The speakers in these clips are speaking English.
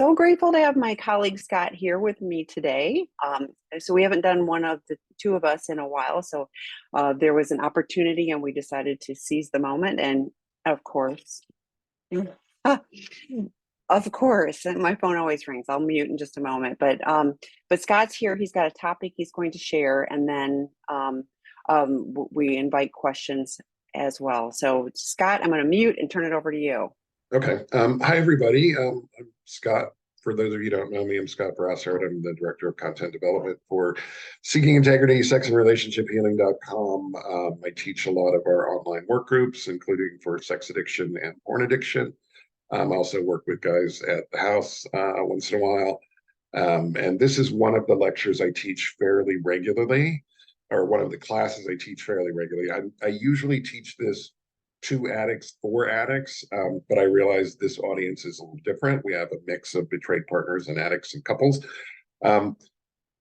So grateful to have my colleague Scott here with me today. So we haven't done one of the two of us in a while. So there was an opportunity and we decided to seize the moment. And of course, of course, and my phone always rings. I'll mute in just a moment. But Scott's here. He's got a topic he's going to share. And then we invite questions as well. So Scott, I'm going to mute and turn it over to you. Okay. Hi, everybody. I'm Scott. For those of you who don't know me, I'm Scott Brassart. I'm the Director of Content Development for Seeking Integrity, Sex and Relationship Healing.com. I teach a lot of our online work groups, including for sex addiction and porn addiction. I also work with guys at the house once in a while. And this is one of the lectures I teach fairly regularly, or one of the classes I teach fairly regularly. I usually teach this to addicts, for addicts, but I realize this audience is a little different. We have a mix of betrayed partners and addicts and couples.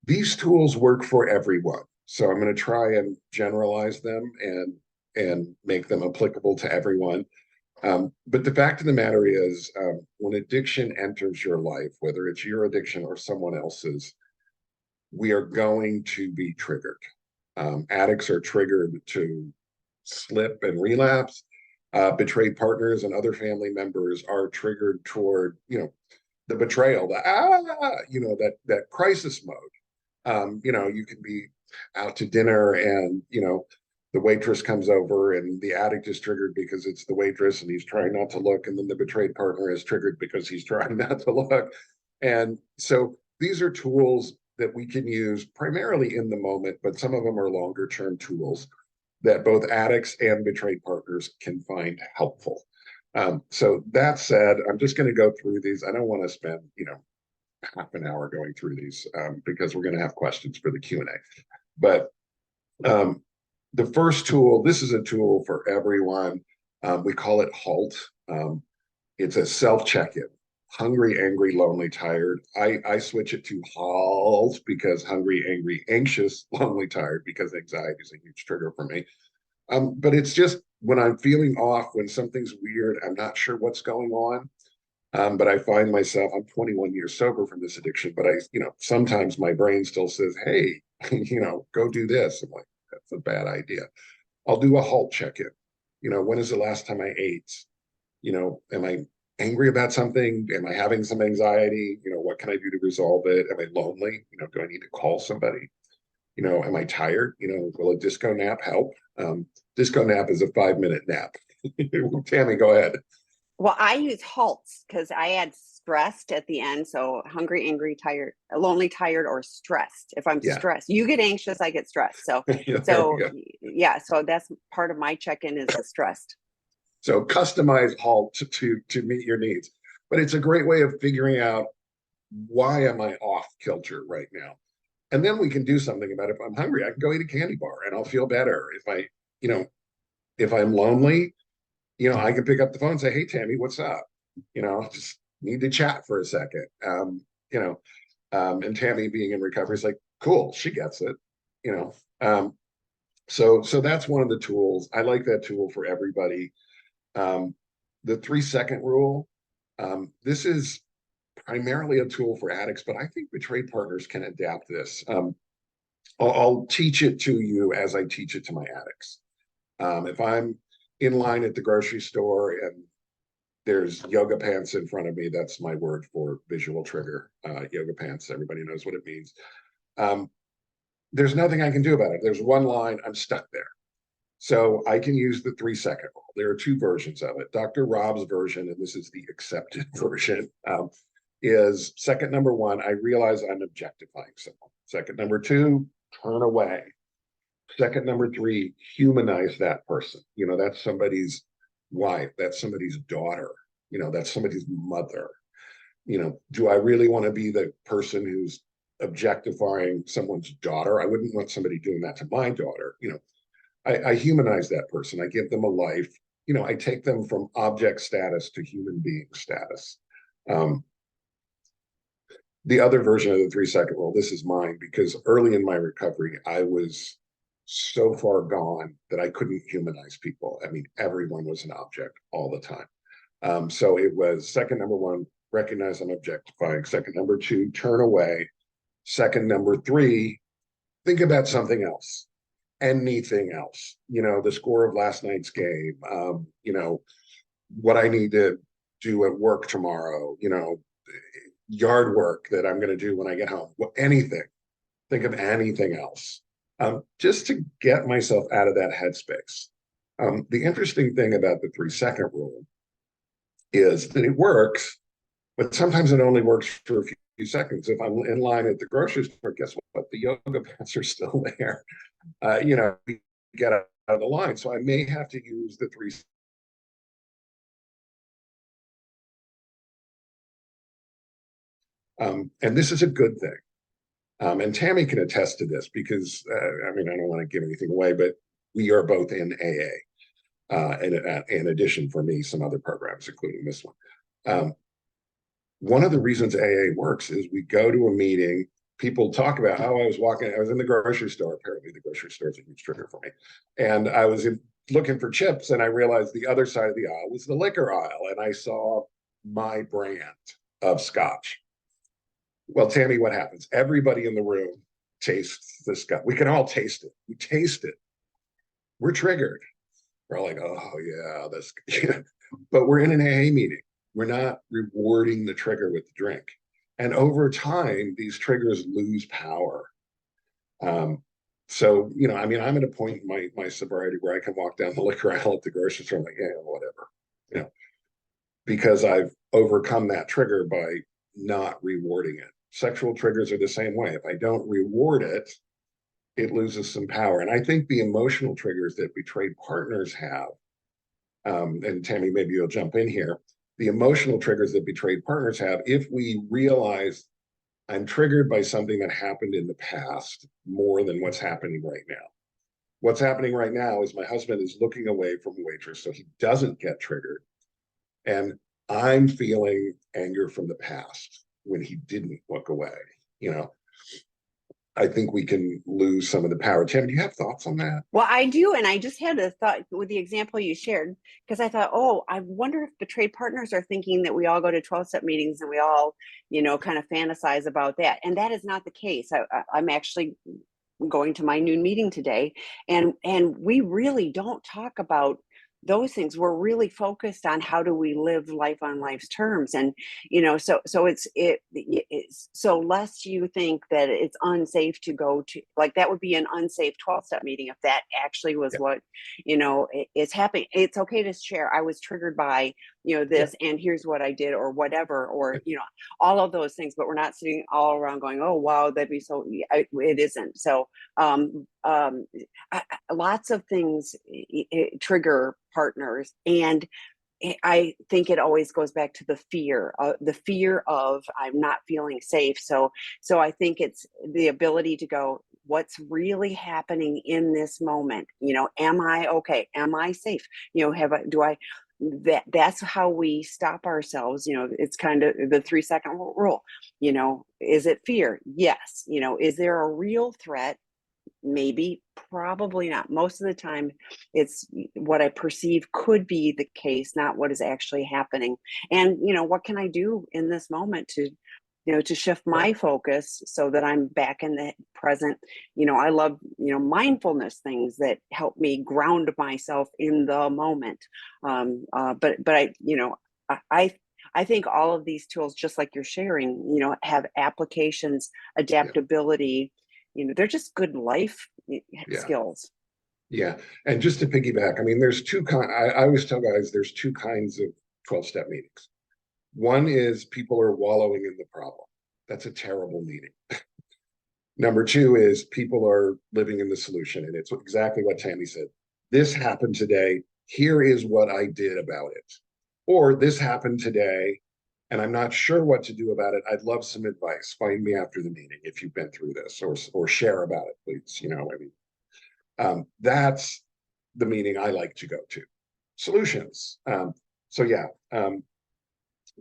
These tools work for everyone. So I'm going to try and generalize them and make them applicable to everyone. But the fact of the matter is, when addiction enters your life, whether it's your addiction or someone else's, we are going to be triggered. Addicts are triggered to slip and relapse. Betrayed partners and other family members are triggered toward, the betrayal, that crisis mode. You can be out to dinner and, the waitress comes over and the addict is triggered because it's the waitress and he's trying not to look. And then the betrayed partner is triggered because he's trying not to look. And so these are tools that we can use primarily in the moment, but some of them are longer term tools that both addicts and betrayed partners can find helpful. So that said, I'm just going to go through these. I don't want to spend, half an hour going through these because we're going to have questions for the Q&A. But the first tool, this is a tool for everyone. We call it HALT. It's a self-check-in. Hungry, angry, lonely, tired. I switch it to HALT because hungry, angry, anxious, lonely, tired, because anxiety is a huge trigger for me. But it's just when I'm feeling off, when something's weird, I'm not sure what's going on. But I find myself, I'm 21 years sober from this addiction, but sometimes my brain still says, hey, go do this. I'm like, that's a bad idea. I'll do a HALT check-in. When is the last time I ate? Am I angry about something? Am I having some anxiety? What can I do to resolve it? Am I lonely? Do I need to call somebody? Am I tired? Will a disco nap help? Disco nap is a 5-minute nap. Tami, go ahead. Well, I use halts because I add stressed at the end. So hungry, angry, tired, lonely, tired, or stressed. If I'm stressed, you get anxious, I get stressed. So, so that's part of my check-in is the stressed. So customize HALT to meet your needs. But it's a great way of figuring out, why am I off kilter right now? And then we can do something about it. If I'm hungry, I can go eat a candy bar and I'll feel better. If I'm lonely, I can pick up the phone and say, hey, Tami, what's up? Just need to chat for a second. And Tami being in recovery is like, cool, she gets it, So that's one of the tools. I like that tool for everybody. The 3-second rule, this is primarily a tool for addicts, but I think betrayed partners can adapt this. I'll teach it to you as I teach it to my addicts. If I'm in line at the grocery store and there's yoga pants in front of me, that's my word for visual trigger. Yoga pants, everybody knows what it means. There's nothing I can do about it. There's one line, I'm stuck there. So I can use the 3-second rule. There are 2 versions of it. Dr. Rob's version, and this is the accepted version, is second number 1, I realize I'm objectifying someone. Second number 2, turn away. Second number 3, humanize that person. That's somebody's wife. That's somebody's daughter. That's somebody's mother. Do I really want to be the person who's objectifying someone's daughter? I wouldn't want somebody doing that to my daughter. I humanize that person. I give them a life. I take them from object status to human being status. The other version of the 3-second rule, this is mine, because early in my recovery, I was so far gone that I couldn't humanize people. I mean, everyone was an object all the time. So it was second number 1, recognize I'm objectifying. Second number two, turn away. Second number three, think about something else, anything else. The score of last night's game. What I need to do at work tomorrow. Yard work that I'm going to do when I get home. Anything. Think of anything else. Just to get myself out of that headspace. The interesting thing about the 3-second rule is that it works, but sometimes it only works for a few seconds. If I'm in line at the grocery store, guess what? The yoga pants are still there. Get out of the line. So I may have to use the 3. And this is a good thing. And Tami can attest to this because, I don't want to give anything away, but we are both in AA. In addition, for me, some other programs, including this one. One of the reasons AA works is we go to a meeting, people talk about how I was in the grocery store. Apparently the grocery store is a huge trigger for me. And I was looking for chips, and I realized the other side of the aisle was the liquor aisle, and I saw my brand of scotch. Well, Tami, what happens? Everybody in the room tastes the scotch. We can all taste it. We taste it. We're triggered. We're like, oh yeah, this. But we're in an AA meeting. We're not rewarding the trigger with the drink. And over time, these triggers lose power. So, I'm at a point in my sobriety where I can walk down the liquor aisle at the grocery store, like, yeah, whatever, because I've overcome that trigger by not rewarding it. Sexual triggers are the same way. If I don't reward it, it loses some power. And I think the emotional triggers that betrayed partners have, and Tami, maybe you'll jump in here, the emotional triggers that betrayed partners have, if we realize I'm triggered by something that happened in the past more than what's happening right now. What's happening right now is my husband is looking away from a waitress so he doesn't get triggered. And I'm feeling anger from the past when he didn't look away. I think we can lose some of the power. Tim, do you have thoughts on that? Well, I do. And I just had a thought with the example you shared, because I thought, oh, I wonder if betrayed partners are thinking that we all go to 12-step meetings and we all, kind of fantasize about that. And that is not the case. I'm actually going to my noon meeting today, and we really don't talk about those things. We're really focused on how do we live life on life's terms. And so it's so lest you think that it's unsafe to go to, like, that would be an unsafe 12-step meeting if that actually was what is happening. It's okay to share, I was triggered by this, and here's what I did, or whatever, or all of those things. But we're not sitting all around going, oh wow, that'd be so. It isn't. So lots of things trigger partners, and I think it always goes back to the fear of I'm not feeling safe. So I think it's the ability to go, what's really happening in this moment? Am I okay? Am I safe? That's how we stop ourselves. It's kind of the 3-second rule. Is it fear? Yes. Is there a real threat? Maybe, probably not. Most of the time, it's what I perceive could be the case, not what is actually happening. And, what can I do in this moment to shift my focus so that I'm back in the present? I love, mindfulness things that help me ground myself in the moment. But I think all of these tools, just like you're sharing, have applications, adaptability. They're just good life skills. Yeah. And just to piggyback, there's two I always tell guys there's two kinds of 12-step meetings. One is people are wallowing in the problem. That's a terrible meeting. Number two is people are living in the solution. And it's exactly what Tami said. This happened today. Here is what I did about it. Or this happened today, and I'm not sure what to do about it. I'd love some advice. Find me after the meeting if you've been through this, or share about it, please. That's the meeting I like to go to. Solutions.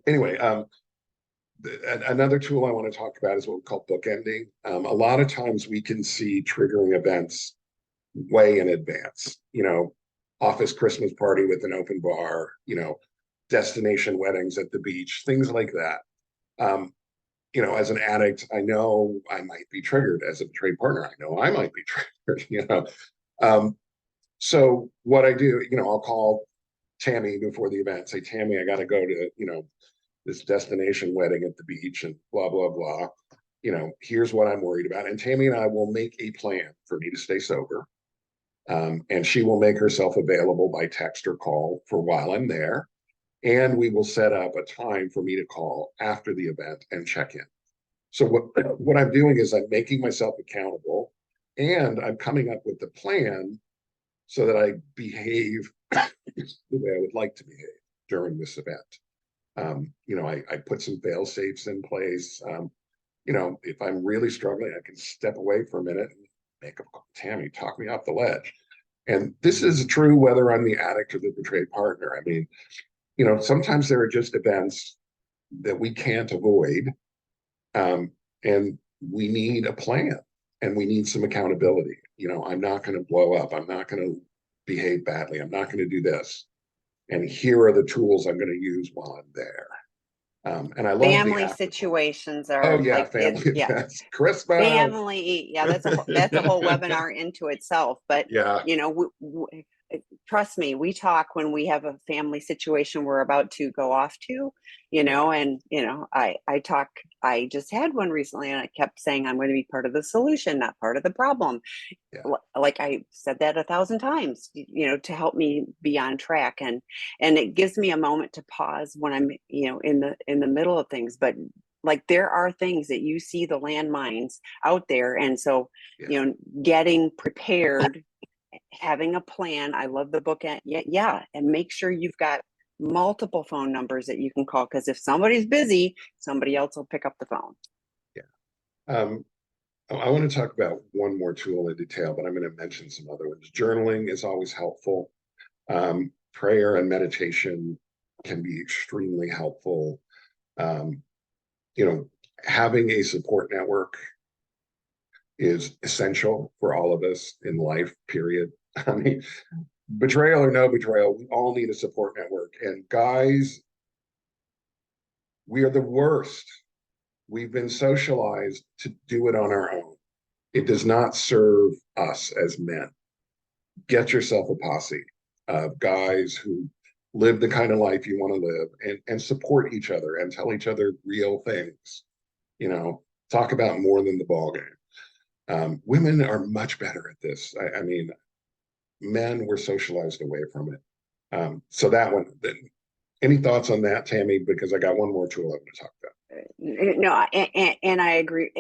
Anyway, another tool I want to talk about is what we call bookending. A lot of times we can see triggering events way in advance. Office Christmas party with an open bar. destination weddings at the beach, things like that. You know, as an addict, I know I might be triggered. As a trade partner, I know I might be triggered, you know. So what I do, you know, I'll call Tammy before the event, say, Tammy, I got to go to, you know, this destination wedding at the beach and blah, blah, blah. You know, here's what I'm worried about. And Tammy and I will make a plan for me to stay sober. And she will make herself available by text or call for while I'm there. And we will set up a time for me to call after the event and check in. So what I'm doing is I'm making myself accountable, and I'm coming up with the plan so that I behave the way I would like to behave during this event. You know, I put some fail safes in place. You know, if I'm really struggling, I can step away for a minute and make a Tammy, talk me off the ledge. And this is true whether I'm the addict or the betrayed partner. I mean, you know, sometimes there are just events that we can't avoid, and we need a plan, and we need some accountability. You know, I'm not going to blow up. I'm not going to behave badly. I'm not going to do this. And here are the tools I'm going to use while I'm there. And I love family situations are like, family events, Christmas, family. Yeah, that's a whole webinar into itself. But yeah, you know, trust me, we talk when we have a family situation we're about to go off to, you know, and you know, I just had one recently, and I kept saying I'm going to be part of the solution, not part of the problem. yeah. Like I said that 1,000 times, you know, to help me be on track, and it gives me a moment to pause when I'm, you know, in the middle of things. But like, there are things that you see the landmines out there, and so you know, getting prepared, having a plan. I love the book. Yeah, and make sure you've got multiple phone numbers that you can call, because if somebody's busy, somebody else will pick up the phone. Yeah. I want to talk about one more tool in detail, but I'm going to mention some other ones. Journaling is always helpful. Prayer and meditation can be extremely helpful. You know, having a support network is essential for all of us in life, period. I mean, betrayal or no betrayal, we all need a support network. And guys, we are the worst. We've been socialized to do it on our own. It does not serve us as men. Get yourself a posse of guys who live the kind of life you want to live, and support each other and tell each other real things. You know, talk about more than the ball game. Women are much better at this. I mean, men were socialized away from it. So that one, any thoughts on that, Tammy? Because I got one more tool I want to talk about. No, and I agree.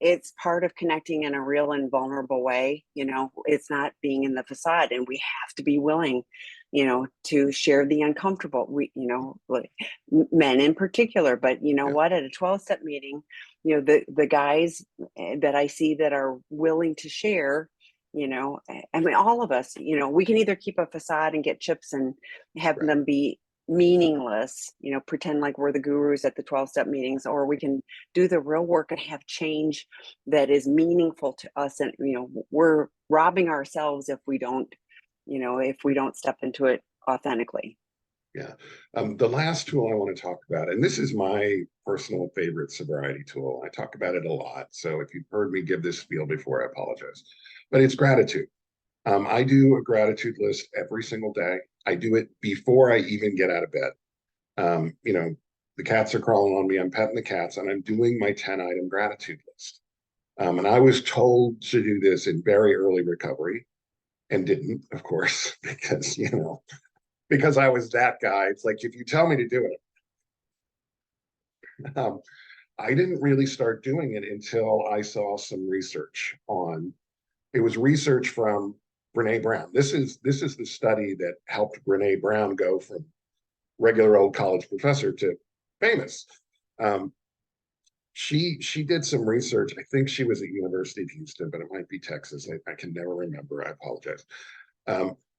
It's part of connecting in a real and vulnerable way. You know, it's not being in the facade, and we have to be willing, you know, to share the uncomfortable. You know, like men in particular. But you know what? At a 12-step meeting, you know, the guys that I see that are willing to share, you know, I mean, all of us, you know, we can either keep a facade and get chips and have them be meaningless, you know, pretend like we're the gurus at the 12-step meetings, or we can do the real work and have change that is meaningful to us. And you know, we're robbing ourselves if we don't, you know, if we don't step into it authentically. Yeah. The last tool I want to talk about, and this is my personal favorite sobriety tool. I talk about it a lot. So if you've heard me give this spiel before, I apologize. But it's gratitude. I do a gratitude list every single day. I do it before I even get out of bed. You know, the cats are crawling on me. I'm petting the cats, and I'm doing my 10-item gratitude list. And I was told to do this in very early recovery, and didn't, of course, because, you know, because I was that guy. It's like, if you tell me to do it. I didn't really start doing it until I saw some research on, it was research from Brene Brown. This is the study that helped Brene Brown go from regular old college professor to famous. She did some research. I think she was at University of Houston, but it might be Texas. I can never remember. I apologize.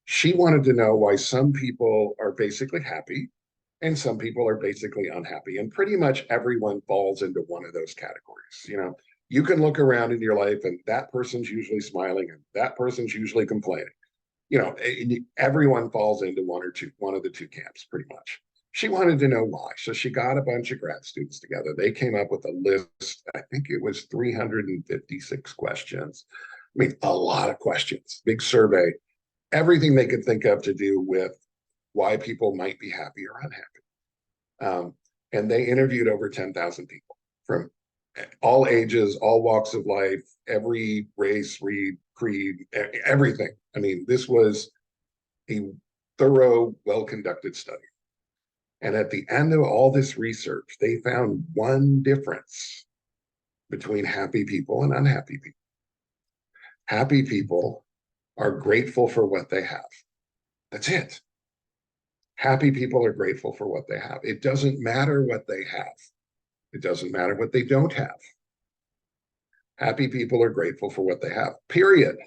She wanted to know why some people are basically happy and some people are basically unhappy. And pretty much everyone falls into one of those categories. You know, you can look around in your life and that person's usually smiling and that person's usually complaining. You know, everyone falls into one of the two camps pretty much. She wanted to know why. So she got a bunch of grad students together. They came up with a list. I think it was 356 questions. I mean, a lot of questions, big survey, everything they could think of to do with why people might be happy or unhappy. And they interviewed over 10,000 people from all ages, all walks of life, every race, creed, everything. I mean, this was a thorough, well-conducted study. And at the end of all this research, they found one difference between happy people and unhappy people. Happy people are grateful for what they have. That's it. Happy people are grateful for what they have. It doesn't matter what they have. It doesn't matter what they don't have. Happy people are grateful for what they have, period.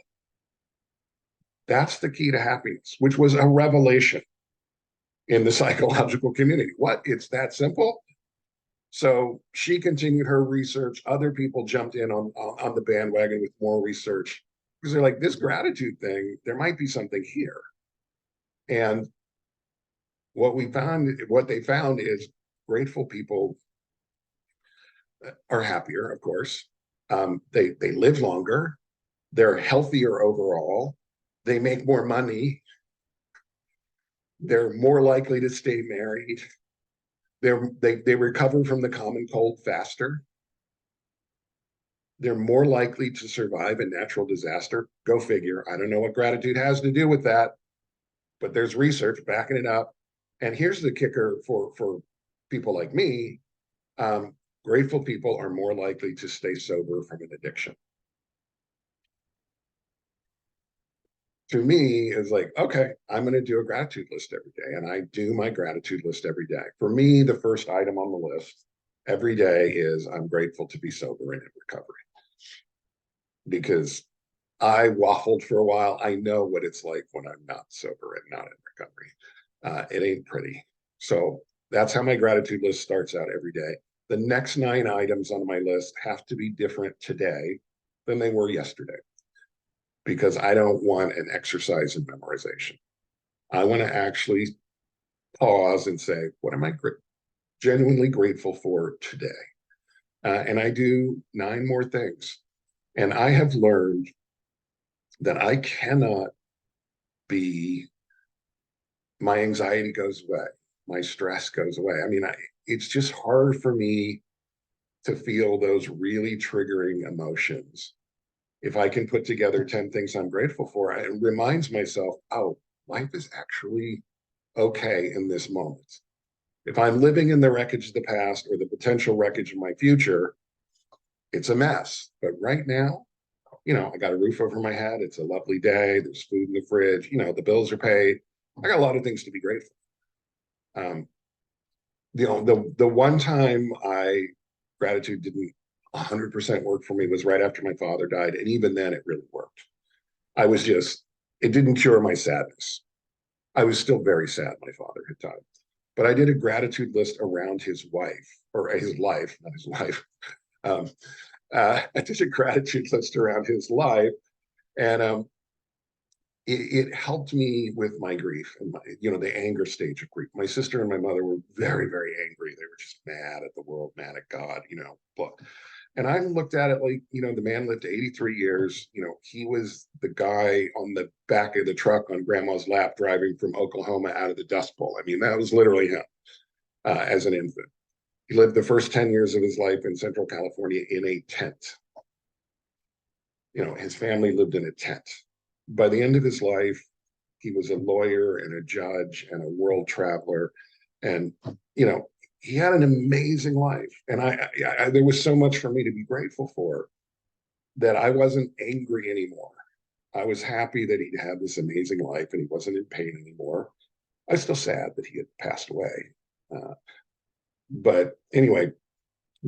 That's the key to happiness, which was a revelation in the psychological community. What? It's that simple? So she continued her research. Other people jumped in on the bandwagon with more research because they're like, this gratitude thing, there might be something here. And what they found is grateful people are happier, of course. They live longer. They're healthier overall. They make more money. They're more likely to stay married. They recover from the common cold faster. They're more likely to survive a natural disaster. Go figure. I don't know what gratitude has to do with that, but there's research backing it up. And here's the kicker for people like me. Grateful people are more likely to stay sober from an addiction. To me, is like, okay, I'm going to do a gratitude list every day. And I do my gratitude list every day. For me, the first item on the list every day is I'm grateful to be sober and in recovery. Because I waffled for a while. I know what it's like when I'm not sober and not in recovery. It ain't pretty. So that's how my gratitude list starts out every day. The next 9 items on my list have to be different today than they were yesterday, because I don't want an exercise in memorization. I want to actually pause and say, what am I genuinely grateful for today? And I do 9 more things. And I have learned that I cannot my anxiety goes away. My stress goes away. I mean, it's just hard for me to feel those really triggering emotions. If I can put together 10 things I'm grateful for, it reminds myself, oh, life is actually okay in this moment. If I'm living in the wreckage of the past or the potential wreckage of my future, it's a mess. But right now, I got a roof over my head. It's a lovely day. There's food in the fridge. The bills are paid. I got a lot of things to be grateful. The one time gratitude didn't 100% work for me was right after my father died. And even then it really worked. It didn't cure my sadness. I was still very sad my father had died, but I did a gratitude list around his wife, or his life, not his wife. I did a gratitude list around his life, and it helped me with my grief and the anger stage of grief. My sister and my mother were very, very angry. They were just mad at the world, mad at God, and I looked at it like, the man lived 83 years. He was the guy on the back of the truck on grandma's lap driving from Oklahoma out of the Dust Bowl. I mean, that was literally him as an infant. He lived the first 10 years of his life in Central California in a tent. His family lived in a tent. By the end of his life, he was a lawyer and a judge and a world traveler. And, he had an amazing life. And there was so much for me to be grateful for that I wasn't angry anymore. I was happy that he had this amazing life and he wasn't in pain anymore. I was still sad that he had passed away. But anyway,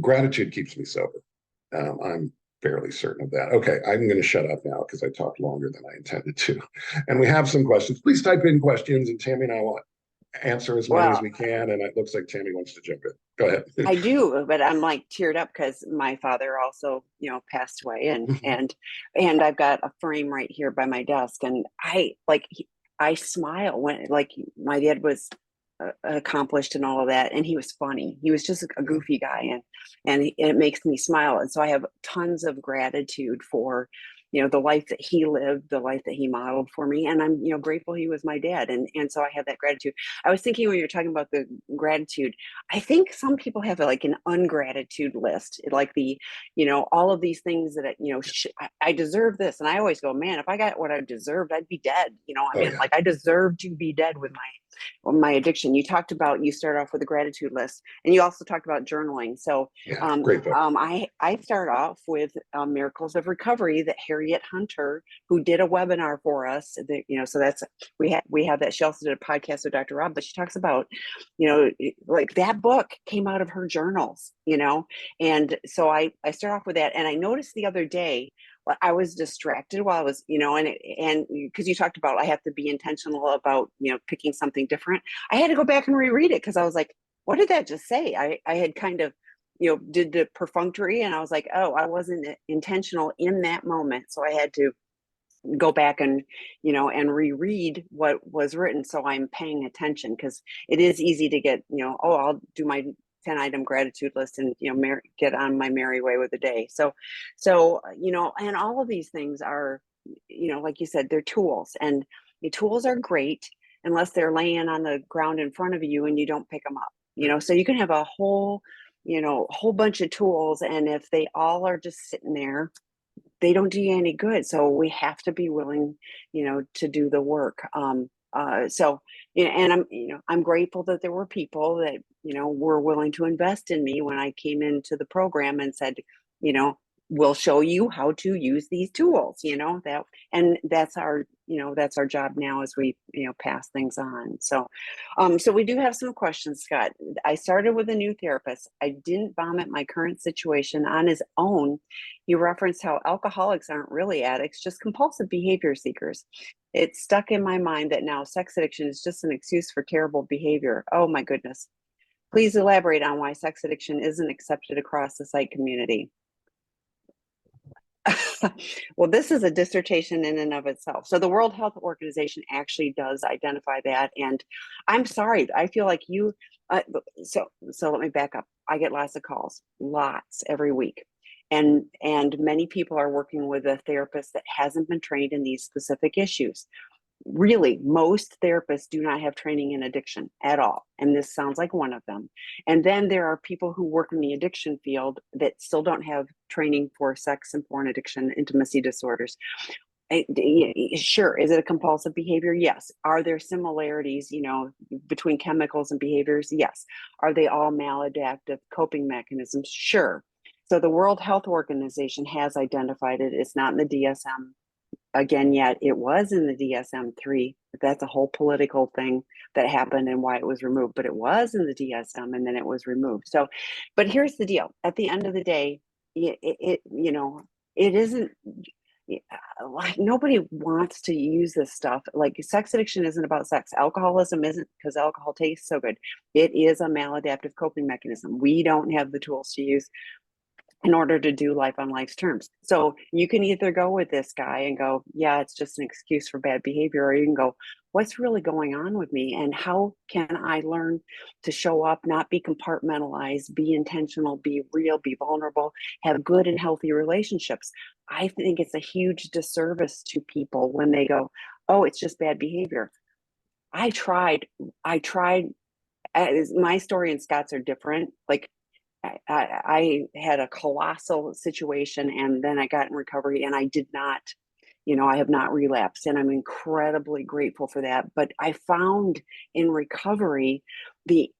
gratitude keeps me sober. I'm fairly certain of that. Okay, I'm going to shut up now because I talked longer than I intended to. And we have some questions. Please type in questions, and Tami and I will answer as many as we can. And it looks like Tami wants to jump in. Go ahead. I do, but I'm like teared up because my father also, passed away, and I've got a frame right here by my desk, and I smile when, like, my dad was accomplished and all of that. And he was funny. He was just a goofy guy, and it makes me smile. And so I have tons of gratitude for, the life that he lived, the life that he modeled for me. And I'm, grateful he was my dad. And so I have that gratitude. I was thinking when you're talking about the gratitude, I think some people have like an ungratitude list, like all of these things that, I deserve this. And I always go, man, if I got what I deserved, I'd be dead. Like I deserve to be dead with my addiction. You talked about, you start off with a gratitude list, and you also talked about journaling. So great book. I start off with Miracles of Recovery that Harriet Hunter, who did a webinar for us, so that's, we have that. She also did a podcast with Dr. Rob, but she talks about, like that book came out of her journals, and so I start off with that. And I noticed the other day, I was distracted while I was, and because you talked about, I have to be intentional about, picking something different. I had to go back and reread it, because I was like, what did that just say? I had kind of, did the perfunctory, and I was like, oh, I wasn't intentional in that moment. So I had to go back and, and reread what was written. So I'm paying attention, because it is easy to get, oh, I'll do my 10-item gratitude list and, get on my merry way with the day. So, and all of these things are, like you said, they're tools, and the tools are great unless they're laying on the ground in front of you and you don't pick them up, so you can have a whole bunch of tools, and if they all are just sitting there, they don't do you any good. So we have to be willing, to do the work. And I'm grateful that there were people that, were willing to invest in me when I came into the program and said, we'll show you how to use these tools, and that's our job now as we, pass things on. So we do have some questions, Scott. I started with a new therapist. I didn't vomit my current situation on his own. You referenced how alcoholics aren't really addicts, just compulsive behavior seekers. It stuck in my mind that now sex addiction is just an excuse for terrible behavior. Oh my goodness. Please elaborate on why sex addiction isn't accepted across the psych community. Well, this is a dissertation in and of itself. So the World Health Organization actually does identify that. And I'm sorry, I feel like you, so let me back up. I get lots of calls, lots every week. And many people are working with a therapist that hasn't been trained in these specific issues. Really, most therapists do not have training in addiction at all. And this sounds like one of them. And then there are people who work in the addiction field that still don't have training for sex and porn addiction, intimacy disorders. Sure. Is it a compulsive behavior? Yes. Are there similarities, between chemicals and behaviors? Yes. Are they all maladaptive coping mechanisms? Sure. So the World Health Organization has identified it. It's not in the DSM again yet. It was in the DSM-3. That's a whole political thing that happened and why it was removed, but it was in the DSM and then it was removed. So, but here's the deal. At the end of the day, it isn't, like, nobody wants to use this stuff. Like, sex addiction isn't about sex. Alcoholism isn't because alcohol tastes so good. It is a maladaptive coping mechanism. We don't have the tools to use in order to do life on life's terms. So you can either go with this guy and go, yeah, it's just an excuse for bad behavior, or you can go, what's really going on with me, and how can I learn to show up, not be compartmentalized, be intentional, be real, be vulnerable, have good and healthy relationships. I think it's a huge disservice to people when they go, oh, it's just bad behavior. I tried. My story and Scott's are different. Like, I had a colossal situation, and then I got in recovery, and I did not, I have not relapsed, and I'm incredibly grateful for that. But I found in recovery the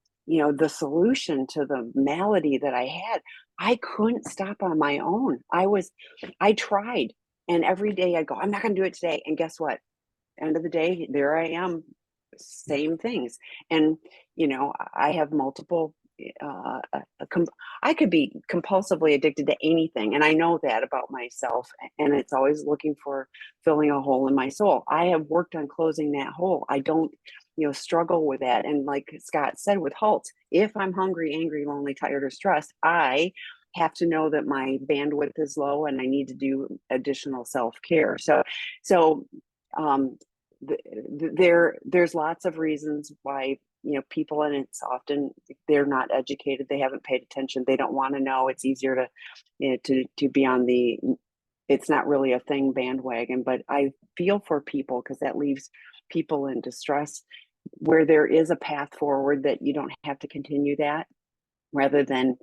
solution to the malady that I had. I couldn't stop on my own. I tried, and every day I go, I'm not going to do it today. And guess what? End of the day, there I am, same things. And I have multiple, I could be compulsively addicted to anything, and I know that about myself, and it's always looking for filling a hole in my soul. I have worked on closing that hole. I don't struggle with that. And like Scott said with halt, if I'm hungry, angry, lonely, tired, or stressed, I have to know that my bandwidth is low and I need to do additional self-care. So there's lots of reasons why people, and it's often they're not educated, they haven't paid attention, they don't want to know. It's easier to be on the it's not really a thing bandwagon. But I feel for people, because that leaves people in distress, where there is a path forward that you don't have to continue that, rather than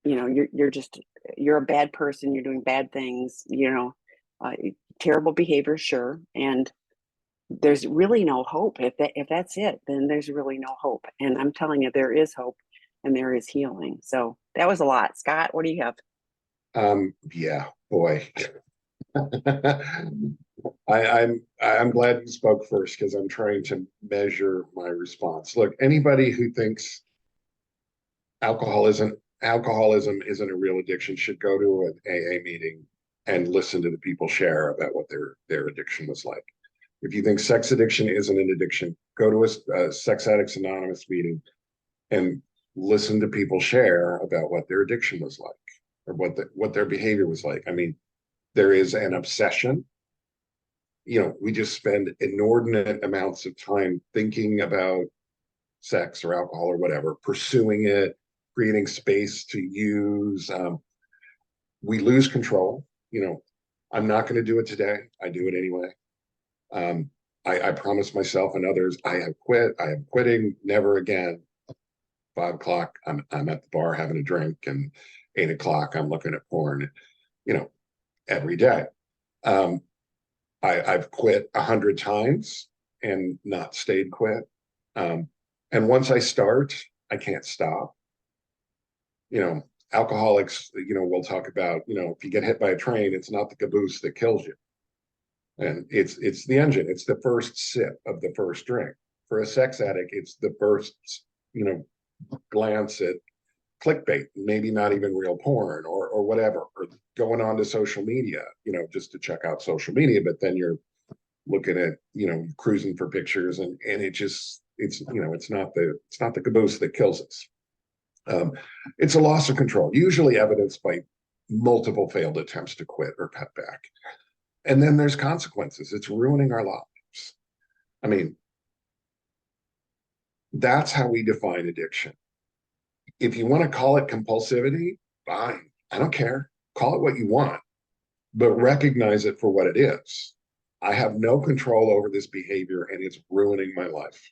you're a bad person, you're doing bad things, terrible behavior, sure, and there's really no hope. If that's it, then there's really no hope. And I'm telling you, there is hope and there is healing. So that was a lot. Scott, what do you have? Yeah, boy. I'm glad you spoke first, because I'm trying to measure my response. Look, anybody who thinks alcoholism isn't a real addiction should go to an AA meeting and listen to the people share about what their addiction was like. If you think sex addiction isn't an addiction, go to a Sex Addicts Anonymous meeting and listen to people share about what their addiction was like, or what their behavior was like. I mean, there is an obsession. We just spend inordinate amounts of time thinking about sex or alcohol or whatever, pursuing it, creating space to use. We lose control. I'm not going to do it today. I do it anyway. I promised myself and others, I have quit. I am quitting. Never again. 5 o'clock, I'm at the bar having a drink, and 8 o'clock, I'm looking at porn, every day. I've quit 100 times and not stayed quit. And once I start, I can't stop. Alcoholics, we'll talk about, if you get hit by a train, it's not the caboose that kills you. And it's the engine. It's the first sip of the first drink. For a sex addict, it's the first, glance at clickbait, maybe not even real porn or whatever, or going on to social media, just to check out social media. But then you're looking at, cruising for pictures, and it's not the caboose that kills us. It's a loss of control, usually evidenced by multiple failed attempts to quit or cut back. And then there's consequences. It's ruining our lives. I mean, that's how we define addiction. If you want to call it compulsivity, fine. I don't care. Call it what you want, but recognize it for what it is. I have no control over this behavior, and it's ruining my life.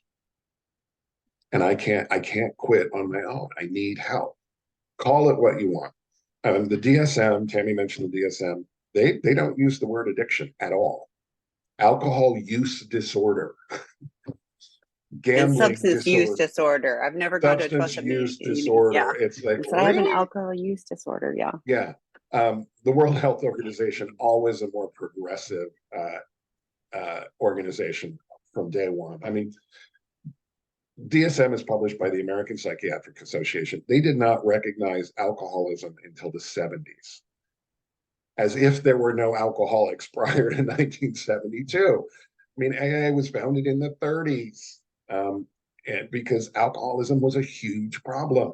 And I can't quit on my own. I need help. Call it what you want. The DSM, Tami mentioned the DSM, they don't use the word addiction at all. Alcohol use disorder. Gambling and substance disorder. use disorder. I've never gone to a substance use disorder. Yeah. It's like, so really? I have an alcohol use disorder. Yeah. Yeah. The World Health Organization, always a more progressive organization from day one. I mean, DSM is published by the American Psychiatric Association. They did not recognize alcoholism until the 70s, as if there were no alcoholics prior to 1972. I mean, AA was founded in the 30s, and because alcoholism was a huge problem.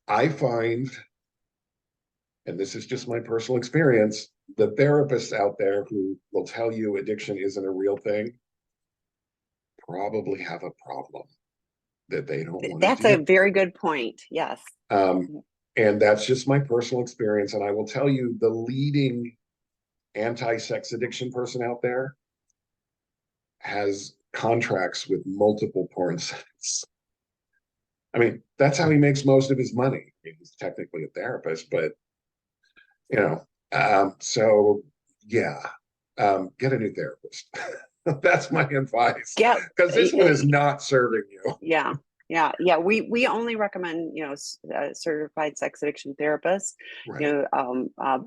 I find, and this is just my personal experience, the therapists out there who will tell you addiction isn't a real thing probably have a problem that they don't want to That's deal a very good point. Yes. And that's just my personal experience. And I will tell you, the leading anti-sex addiction person out there has contracts with multiple porn sites. I mean, that's how he makes most of his money. I mean, he's technically a therapist, but so yeah, get a new therapist. That's my advice. Yeah, because this one is not serving you. Yeah. We only recommend certified sex addiction therapists, right.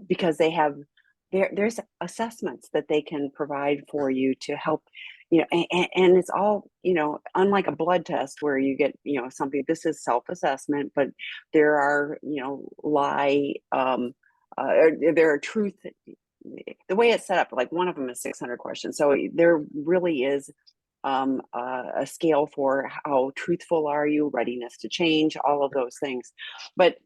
Because they have there's assessments that they can provide for you to help. And it's all, unlike a blood test where you get, something, this is self-assessment, but there are, there are truth, the way it's set up, like one of them is 600 questions. So there really is a scale for how truthful are you, readiness to change, all of those things. But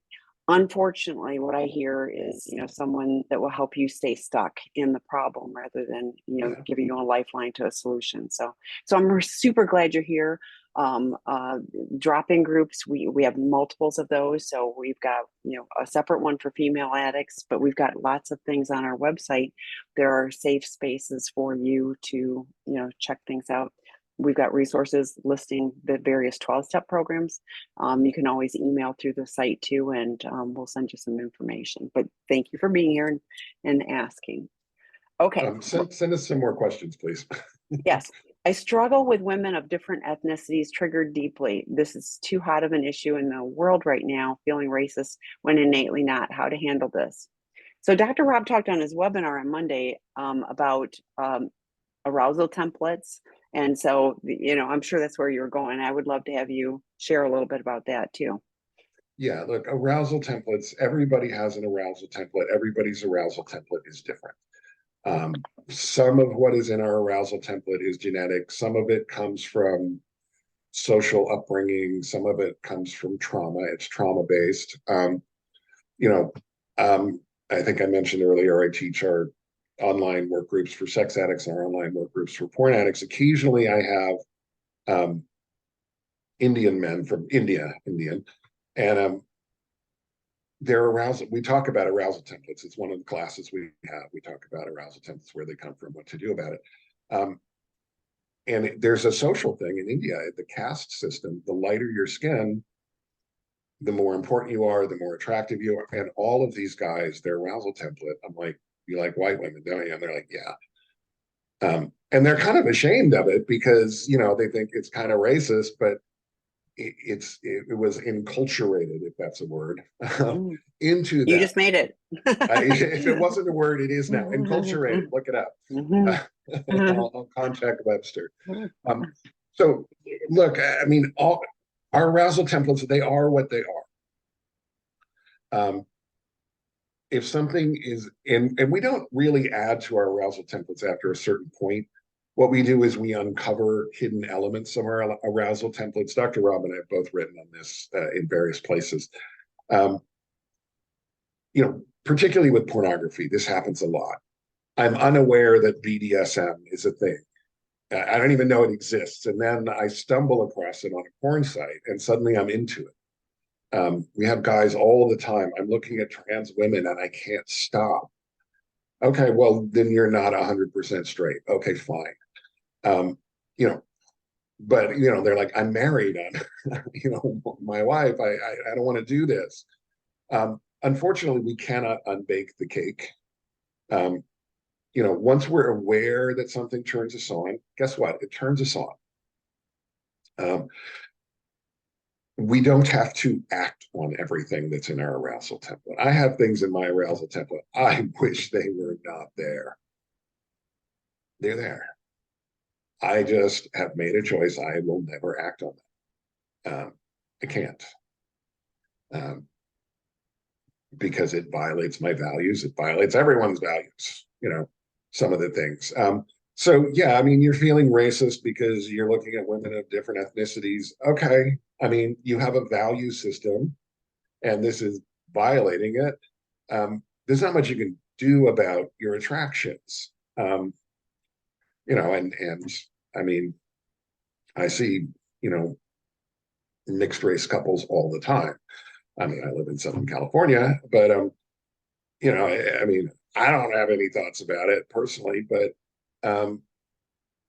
unfortunately, what I hear is, someone that will help you stay stuck in the problem rather than, giving you a lifeline to a solution. So I'm super glad you're here. Drop-in groups, we have multiples of those. So we've got, a separate one for female addicts, but we've got lots of things on our website. There are safe spaces for you to, check things out. We've got resources listing the various 12-step programs. You can always email through the site too, and we'll send you some information. But thank you for being here and asking. Okay. Send us some more questions, please. Yes. I struggle with women of different ethnicities triggered deeply. This is too hot of an issue in the world right now, feeling racist when innately not. How to handle this. So Dr. Rob talked on his webinar on Monday about arousal templates. And so, I'm sure that's where you're going. I would love to have you share a little bit about that too. Yeah, look, arousal templates, everybody has an arousal template. Everybody's arousal template is different. Some of what is in our arousal template is genetic. Some of it comes from social upbringing. Some of it comes from trauma. It's trauma-based. I think I mentioned earlier, I teach our online work groups for sex addicts and our online work groups for porn addicts. Occasionally I have Indian men from Indian, and their arousal, we talk about arousal templates. It's one of the classes we have. We talk about arousal templates, where they come from, what to do about it. And there's a social thing in India, the caste system. The lighter your skin, the more important you are, the more attractive you are. And all of these guys, their arousal template, I'm like, you like white women, don't you? And they're like, yeah. And they're kind of ashamed of it because, they think it's kind of racist, but it was enculturated, if that's a word, into that. You just made it. If it wasn't a word, it is now. Enculturated, look it up. I'll contact Webster. So look, I mean, all our arousal templates, they are what they are. If something is in, and we don't really add to our arousal templates after a certain point. What we do is we uncover hidden elements of our arousal templates. Dr. Rob and I have both written on this in various places. Particularly with pornography, this happens a lot. I'm unaware that BDSM is a thing. I don't even know it exists. And then I stumble across it on a porn site and suddenly I'm into it. We have guys all the time. I'm looking at trans women and I can't stop. Okay, well, then you're not 100% straight. Okay, fine. But they're like, I'm married and my wife, I don't want to do this. Unfortunately, we cannot unbake the cake. Once we're aware that something turns us on, guess what? It turns us on. We don't have to act on everything that's in our arousal template. I have things in my arousal template. I wish they were not there. They're there. I just have made a choice. I will never act on them. I can't. Because it violates my values. It violates everyone's values, some of the things. So yeah, I mean, you're feeling racist because you're looking at women of different ethnicities. Okay. I mean, you have a value system and this is violating it. There's not much you can do about your attractions. And I mean, I see, mixed race couples all the time. I mean, I live in Southern California, but, I mean, I don't have any thoughts about it personally, but,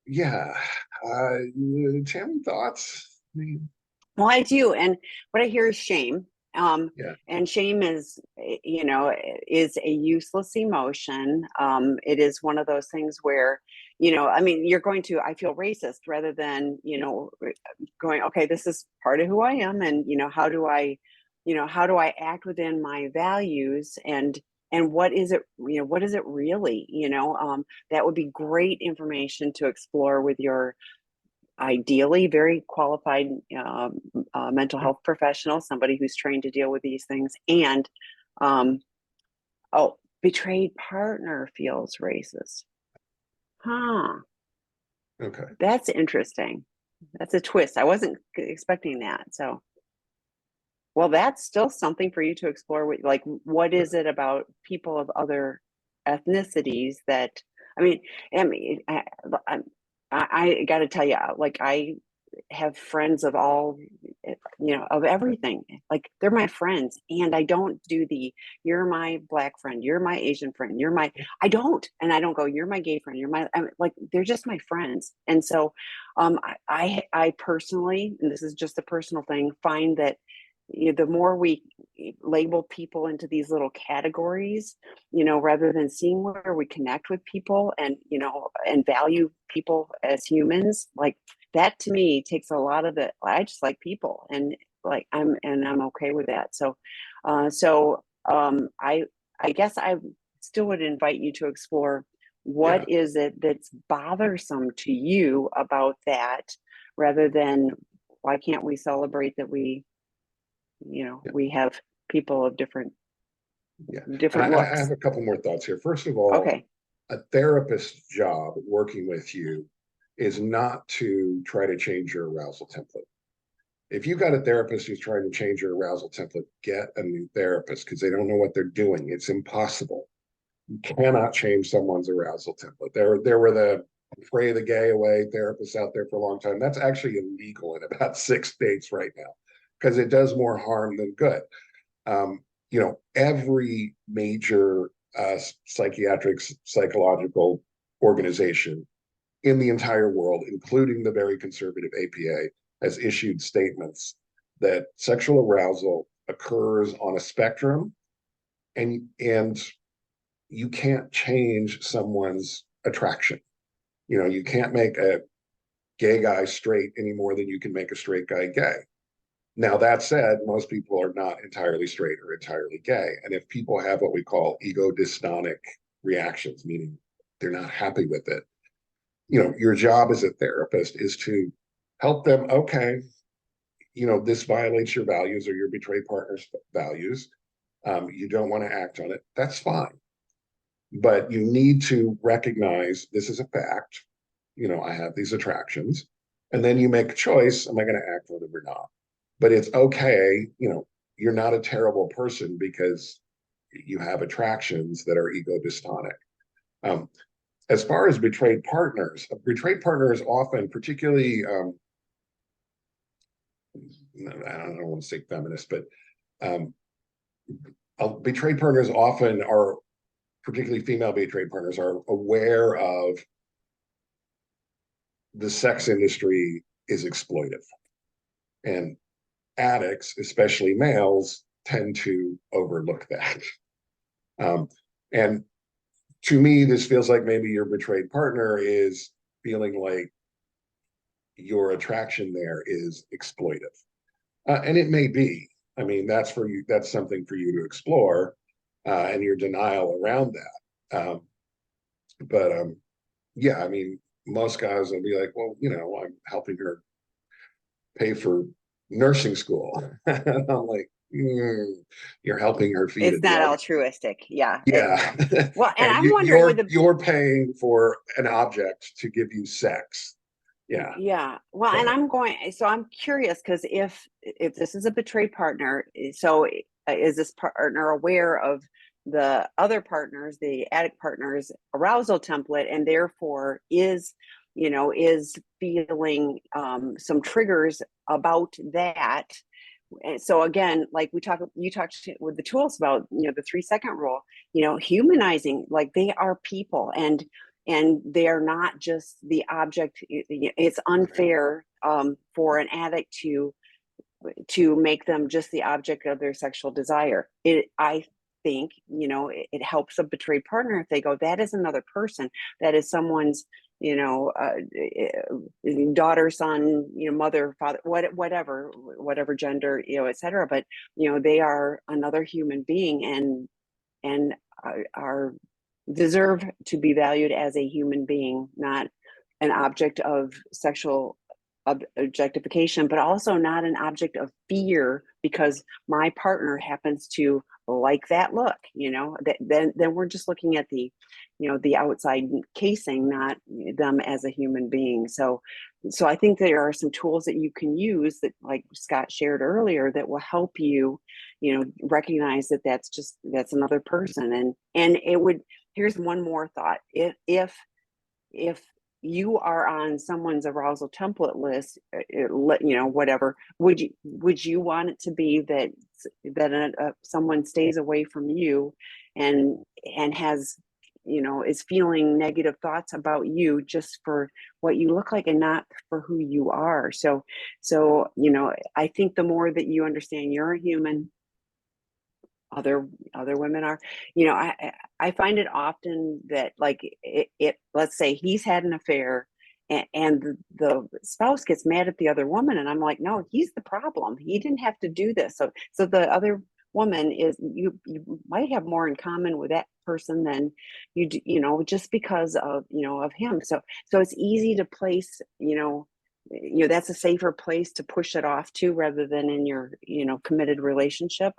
yeah. Tami, thoughts? I mean, well, I do. And what I hear is shame. Yeah. And shame is a useless emotion. It is one of those things where, I mean, you're going to, I feel racist rather than, going, okay, this is part of who I am. And, how do I act within my values and what is it, what is it really, that would be great information to explore with your ideally very qualified mental health professional, somebody who's trained to deal with these things. And betrayed partner feels racist. Okay. That's interesting. That's a twist. I wasn't expecting that. So Well, that's still something for you to explore. Like, what is it about people of other ethnicities that, I mean, I got to tell you, like, I have friends of all, of everything. Like, they're my friends, and I don't do you're my black friend, you're my Asian friend, I don't, and I don't go, you're my gay friend, like, they're just my friends. And so, I personally, and this is just a personal thing, find that the more we label people into these little categories, rather than seeing where we connect with people and, and value people as humans, like, that to me takes a lot of it. I just like people, and like, I'm okay with that. So, I guess I still would invite you to explore Yeah. what is it that's bothersome to you about that, rather than why can't we celebrate that we have people of different Yeah. different And I looks. have a couple more thoughts here. First of all, Okay. a therapist's job working with you is not to try to change your arousal template. If you got a therapist who's trying to change your arousal template, get a new therapist, because they don't know what they're doing. It's impossible. You cannot change someone's arousal template. There were the pray the gay away therapists out there for a long time. That's actually illegal in about 6 states right now, because it does more harm than good. Every major psychiatric, psychological organization in the entire world, including the very conservative APA, has issued statements that sexual arousal occurs on a spectrum, and you can't change someone's attraction. You can't make a gay guy straight any more than you can make a straight guy gay. Now, that said, most people are not entirely straight or entirely gay. And if people have what we call ego dystonic reactions, meaning they're not happy with it, your job as a therapist is to help them. Okay, this violates your values or your betrayed partner's values. You don't want to act on it. That's fine. But you need to recognize this is a fact. I have these attractions. And then you make a choice. Am I going to act on them or not? But it's okay. You're not a terrible person because you have attractions that are ego dystonic. As far as betrayed partners, a betrayed partner is often, particularly, I don't want to say feminist, but betrayed partners often are, particularly female betrayed partners, are aware of the sex industry is exploitive. And addicts, especially males, tend to overlook that. And to me, this feels like maybe your betrayed partner is feeling like your attraction there is exploitive. And it may be. I mean, that's for you. That's something for you to explore, and your denial around that. But yeah, I mean, most guys will be like, well, I'm helping her pay for nursing school. And I'm like, you're helping her feed a It's not drug. altruistic. Yeah. Yeah. Well, and And I'm wondering with the you're paying for an object to give you sex. Yeah. yeah. Well, and So I'm curious, because if this is a betrayed partner, so is this partner aware of the other partners, the addict partner's arousal template, and therefore is feeling some triggers about that. And so again, like you talked with the tools about, the 3-second rule, humanizing, like, they are people, and they are not just the object. It's unfair for an addict to make them just the object of their sexual desire. I think, it helps a betrayed partner if they go, that is another person, that is someone's, daughter, son, mother, father, whatever gender, etc. But they are another human being, and are deserve to be valued as a human being, not an object of sexual objectification, but also not an object of fear because my partner happens to like that look, then we're just looking at the, the outside casing, not them as a human being. So I think there are some tools that you can use that, like Scott shared earlier, that will help you, recognize that that's another person. And here's one more thought. If you are on someone's arousal template list, whatever, would you want it to be that someone stays away from you and has, is feeling negative thoughts about you just for what you look like and not for who you are? So I think the more that you understand you're a human, other women are, I find it often that, like, it let's say he's had an affair, and the spouse gets mad at the other woman, and I'm like, no, he's the problem, he didn't have to do this. So the other woman is, you might have more in common with that person than you do, just because of of him. So it's easy to place, that's a safer place to push it off to, rather than in your committed relationship.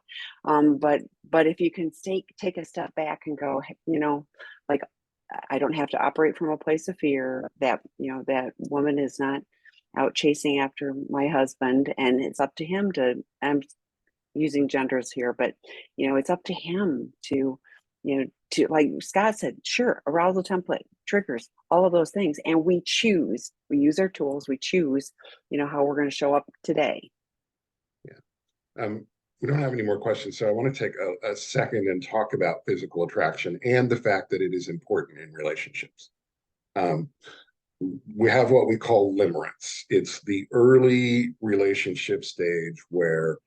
But if you can take a step back and go, like, I don't have to operate from a place of fear. That that woman is not out chasing after my husband, and it's up to him to, I'm using genders here, but it's up to him to, to, like Scott said, sure, arousal template, triggers, all of those things, and we use our tools, we choose, how we're going to show up today. Yeah. We don't have any more questions, so I want to take a second and talk about physical attraction and the fact that it is important in relationships. We have what we call limerence. It's the early relationship stage where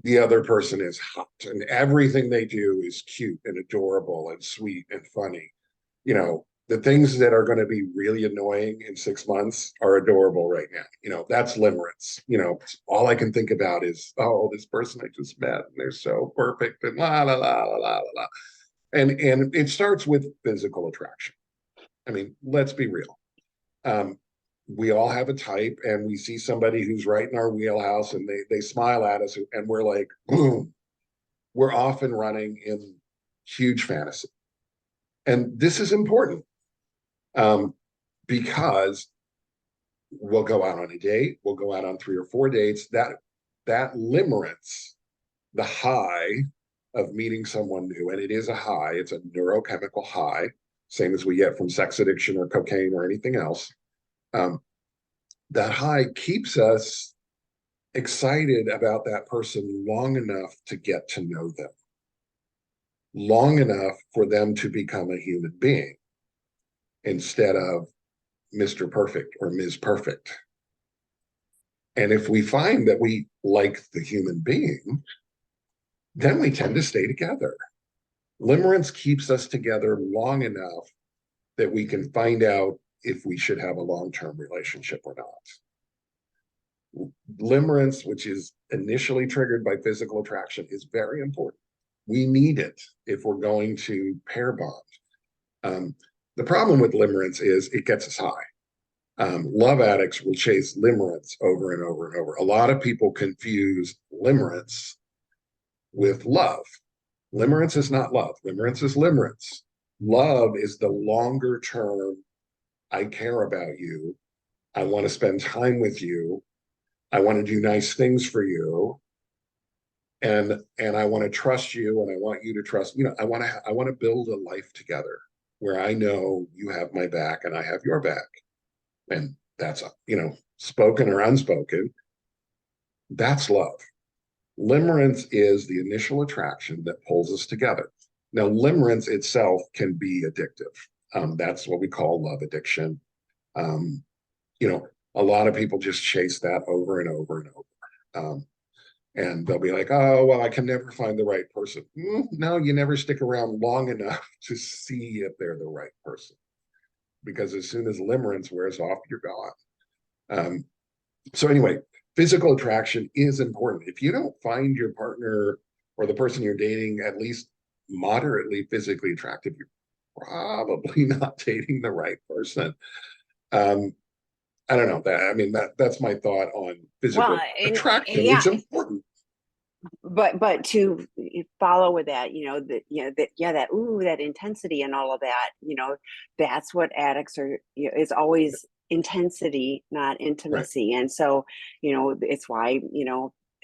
the other person is hot and everything they do is cute and adorable and sweet and funny. The things that are going to be really annoying in 6 months are adorable right now. That's limerence. All I can think about is, oh, this person I just met, and they're so perfect, and la la la la la la. And it starts with physical attraction. I mean, let's be real. We all have a type, and we see somebody who's right in our wheelhouse, and they smile at us, and we're like, boom. We're often running in huge fantasy. And this is important. Because we'll go out on a date, we'll go out on 3 or 4 dates. That limerence, the high of meeting someone new, and it is a high, it's a neurochemical high, same as we get from sex addiction or cocaine or anything else. That high keeps us excited about that person long enough to get to know them, long enough for them to become a human being instead of Mr. Perfect or Ms. Perfect. And if we find that we like the human being, then we tend to stay together. Limerence keeps us together long enough that we can find out if we should have a long-term relationship or not. Limerence, which is initially triggered by physical attraction, is very important. We need it if we're going to pair bond. The problem with limerence is it gets us high. Love addicts will chase limerence over and over and over. A lot of people confuse limerence with love. Limerence is not love. Limerence is limerence. Love is the longer term, I care about you. I want to spend time with you. I want to do nice things for you. And I want to trust you, and I want you to trust, I want to build a life together where I know you have my back and I have your back. And that's, spoken or unspoken, that's love. Limerence is the initial attraction that pulls us together. Now, limerence itself can be addictive. That's what we call love addiction. A lot of people just chase that over and over and over. And they'll be like, oh, well, I can never find the right person. No, you never stick around long enough to see if they're the right person. Because as soon as limerence wears off, you're gone. So anyway, physical attraction is important. If you don't find your partner or the person you're dating at least moderately physically attractive, you're probably not dating the right person. I don't know that. I mean, that's my thought on Well, physical and attraction. yeah, It's important. but to follow with that, that ooh, that intensity and all of that, that's what addicts are, is always intensity, not Right. intimacy. And so, it's why,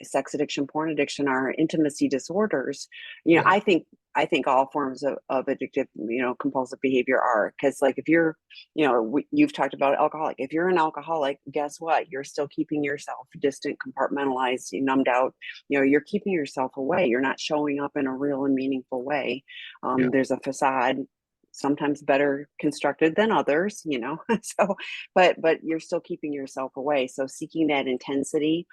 sex addiction, porn addiction are intimacy disorders. Yeah. I think all forms of addictive, compulsive behavior are, because like if you're, you've talked about alcoholic. If you're an alcoholic, guess what? You're still keeping yourself distant, compartmentalized, numbed out. You're keeping yourself away. You're not showing up in a real and meaningful way. Yeah. There's a facade, sometimes better constructed than others, so but you're still keeping yourself away. So seeking that intensity,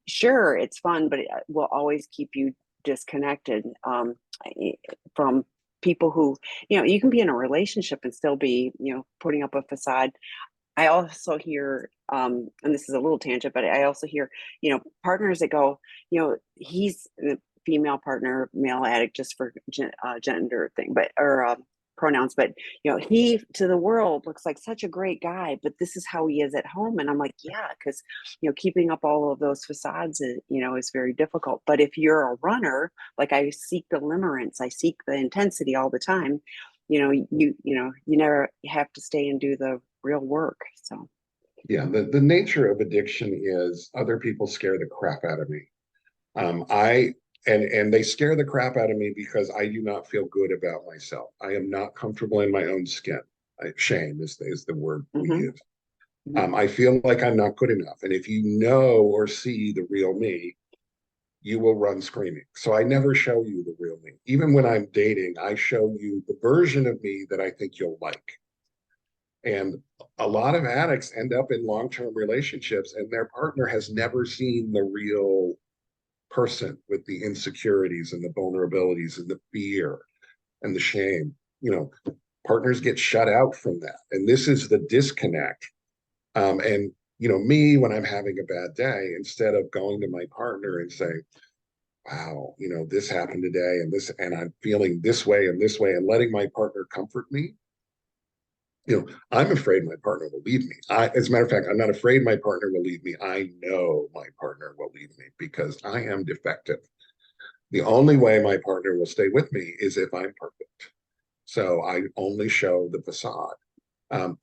sure, it's fun, but it will always keep you disconnected from people who, you can be in a relationship and still be, putting up a facade. I also hear, and this is a little tangent, but I also hear, partners that go, he's the female partner, male addict, just for gender thing, but or pronouns, but he to the world looks like such a great guy, but this is how he is at home. And I'm like, yeah, because keeping up all of those facades is very difficult. But if you're a runner, like I seek the limerence, I seek the intensity all the time. You never have to stay and do the real work. So Yeah. The nature of addiction is other people scare the crap out of me. I and they scare the crap out of me because I do not feel good about myself. I am not comfortable in my own skin. Shame is the word we mm-hmm, use. mm-hmm. I feel like I'm not good enough. And if you know or see the real me, you will run screaming. So I never show you the real me. Even when I'm dating, I show you the version of me that I think you'll like. And a lot of addicts end up in long-term relationships and their partner has never seen the real person with the insecurities and the vulnerabilities and the fear and the shame. Partners get shut out from that. And this is the disconnect. And me, when I'm having a bad day, instead of going to my partner and saying, wow, this happened today and I'm feeling this way and letting my partner comfort me, I'm afraid my partner will leave me. As a matter of fact, I'm not afraid my partner will leave me. I know my partner will leave me because I am defective. The only way my partner will stay with me is if I'm perfect. So I only show the facade. Um,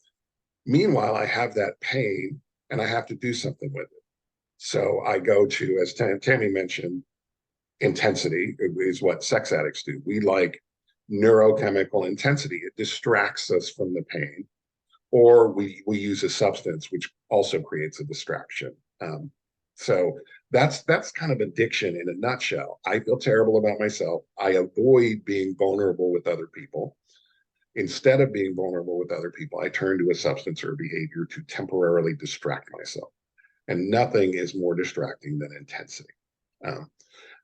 Meanwhile, I have that pain and I have to do something with it. So I go to, as Tammy mentioned, intensity is what sex addicts do. We like neurochemical intensity. It distracts us from the pain, or we use a substance which also creates a distraction. So that's kind of addiction in a nutshell. I feel terrible about myself. I avoid being vulnerable with other people. Instead of being vulnerable with other people, I turn to a substance or a behavior to temporarily distract myself. And nothing is more distracting than intensity.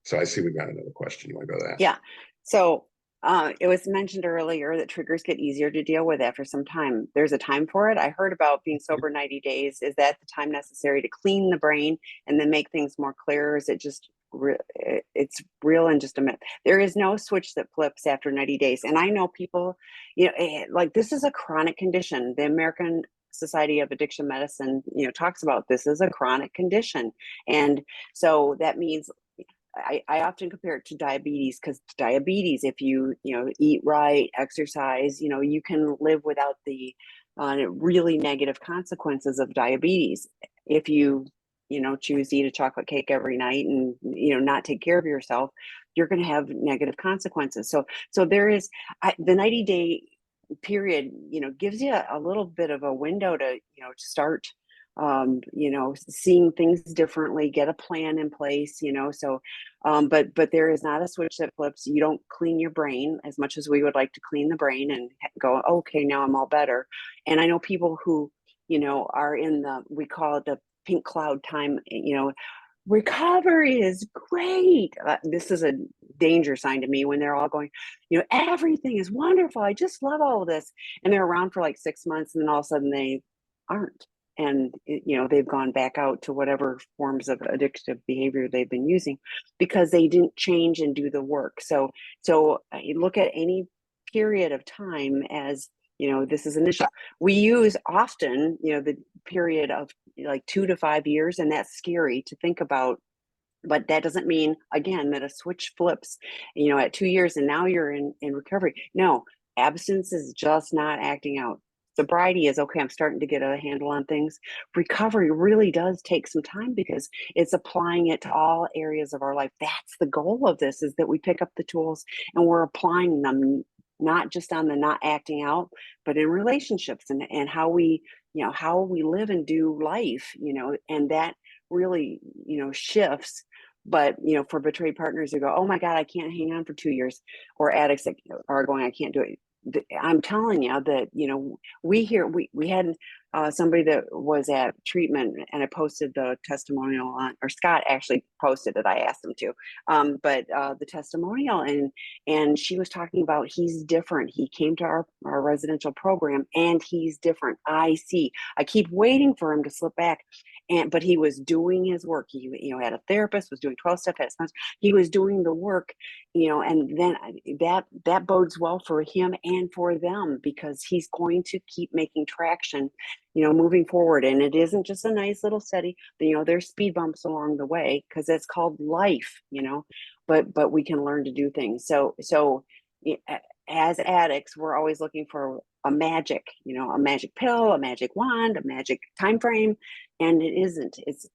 So I see we've got another question. You want to go to that? Yeah. So it was mentioned earlier that triggers get easier to deal with after some time. There's a time for it. I heard about being sober 90 days. Is that the time necessary to clean the brain and then make things more clear? Or is it just it's real and just a myth? There is no switch that flips after 90 days. And I know people, like this is a chronic condition. The American Society of Addiction Medicine, talks about this as a chronic condition. And so that means I often compare it to diabetes, because diabetes, if you eat right, exercise, you can live without the really negative consequences of diabetes. If you choose to eat a chocolate cake every night and not take care of yourself, you're going to have negative consequences. So there is the 90-day period gives you a little bit of a window to start seeing things differently, get a plan in place, so but there is not a switch that flips. You don't clean your brain as much as we would like to clean the brain and go, okay, now I'm all better. And I know people who are in we call it the pink cloud time. Recovery is great. This is a danger sign to me when they're all going, everything is wonderful, I just love all of this, and they're around for like 6 months and then all of a sudden they aren't. And they've gone back out to whatever forms of addictive behavior they've been using because they didn't change and do the work. So you look at any period of time as this is initial. We use often, the period of like 2 to 5 years, and that's scary to think about. But that doesn't mean, again, that a switch flips, at 2 years and now you're in recovery. No, abstinence is just not acting out. Sobriety is okay. I'm starting to get a handle on things. Recovery really does take some time because it's applying it to all areas of our life. That's the goal of this, is that we pick up the tools and we're applying them, not just on the not acting out, but in relationships and how we, how we live and do life, and that really, shifts. But, for betrayed partners who go, oh my God, I can't hang on for 2 years, or addicts that are going, I can't do it. I'm telling you that, we had somebody that was at treatment, and I posted the testimonial on, or Scott actually posted it. I asked him to, but the testimonial, and she was talking about, he's different. He came to our residential program and he's different. I keep waiting for him to slip back. But he was doing his work. He, had a therapist, was doing 12-step, had sponsor. He was doing the work, and then that bodes well for him and for them, because he's going to keep making traction, moving forward. And it isn't just a nice little steady, there's speed bumps along the way, because it's called life, but we can learn to do things. So as addicts, we're always looking for a magic pill, a magic wand, a magic time frame. And it isn't. It's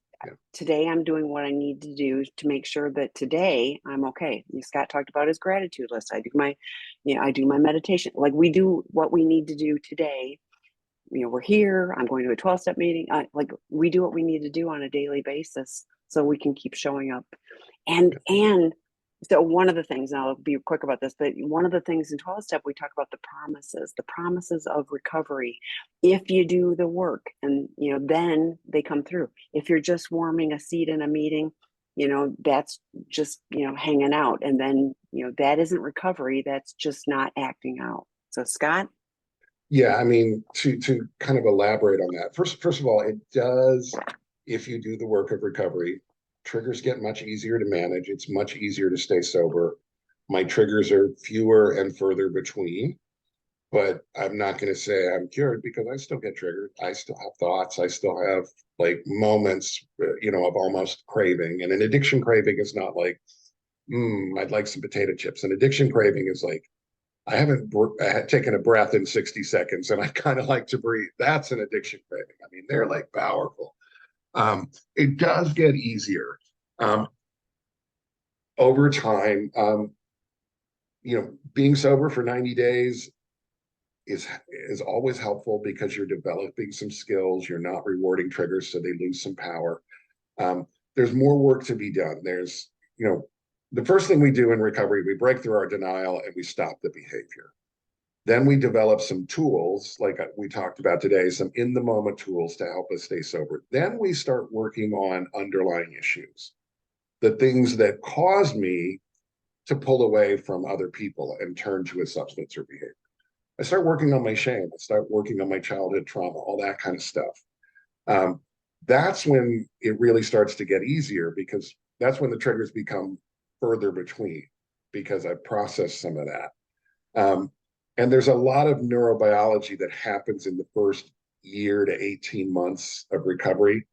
today I'm doing what I need to do to make sure that today I'm okay. Scott talked about his gratitude list. I do my meditation. Like, we do what we need to do today. We're here. I'm going to a 12-step meeting. Like, we do what we need to do on a daily basis so we can keep showing up. And so one of the things, and I'll be quick about this, but one of the things in 12-step, we talk about the promises of recovery. If you do the work, and, then they come through. If you're just warming a seat in a meeting, that's just, hanging out. And then, that isn't recovery. That's just not acting out. So, Scott? Yeah, I mean, to kind of elaborate on that, first of all, it does, if you do the work of recovery, triggers get much easier to manage. It's much easier to stay sober. My triggers are fewer and further between, but I'm not going to say I'm cured, because I still get triggered. I still have thoughts. I still have like moments, of almost craving. And an addiction craving is not like, I'd like some potato chips. An addiction craving is like, I had taken a breath in 60 seconds and I kind of like to breathe. That's an addiction craving. I mean, they're like powerful. It does get easier over time. Being sober for 90 days is always helpful, because you're developing some skills. You're not rewarding triggers, so they lose some power. There's more work to be done. There's, the first thing we do in recovery, we break through our denial and we stop the behavior. Then we develop some tools, like we talked about today, some in-the-moment tools to help us stay sober. Then we start working on underlying issues, the things that cause me to pull away from other people and turn to a substance or behavior. I start working on my shame. I start working on my childhood trauma, all that kind of stuff. That's when it really starts to get easier, because that's when the triggers become further between, because I processed some of that. And there's a lot of neurobiology that happens in the first year to 18 months of recovery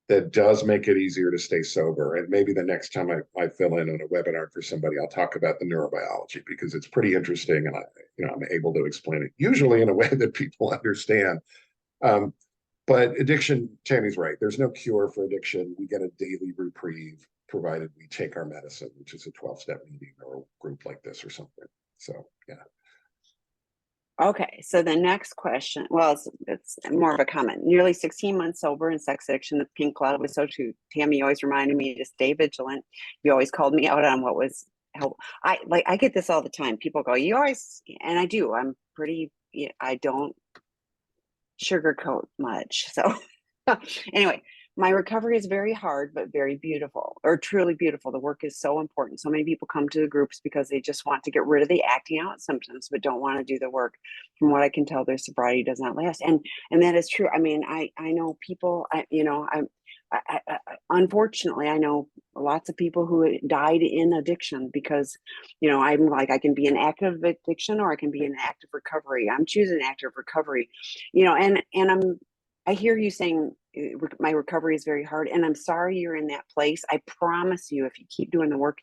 that does make it easier to stay sober. And maybe the next time I fill in on a webinar for somebody, I'll talk about the neurobiology, because it's pretty interesting, and I'm able to explain it usually in a way that people understand. But addiction, Tammy's right. There's no cure for addiction. We get a daily reprieve, provided we take our medicine, which is a 12-step meeting or a group like this or something. So, yeah. Okay, so the next question, well, it's more of a comment. Nearly 16 months sober in sex addiction. The pink cloud was so true. Tammy always reminded me to stay vigilant. You always called me out on what was help. I get this all the time. People go, you always, and I do. I'm pretty. I don't sugarcoat much. So anyway, my recovery is very hard, but very beautiful, or truly beautiful. The work is so important. So many people come to the groups because they just want to get rid of the acting out symptoms, but don't want to do the work. From what I can tell, their sobriety does not last. And that is true. I mean, I know people, unfortunately, I know lots of people who died in addiction because, I'm like, I can be in active addiction or I can be in active recovery. I'm choosing active recovery, I hear you saying my recovery is very hard, and I'm sorry you're in that place. I promise you, if you keep doing the work,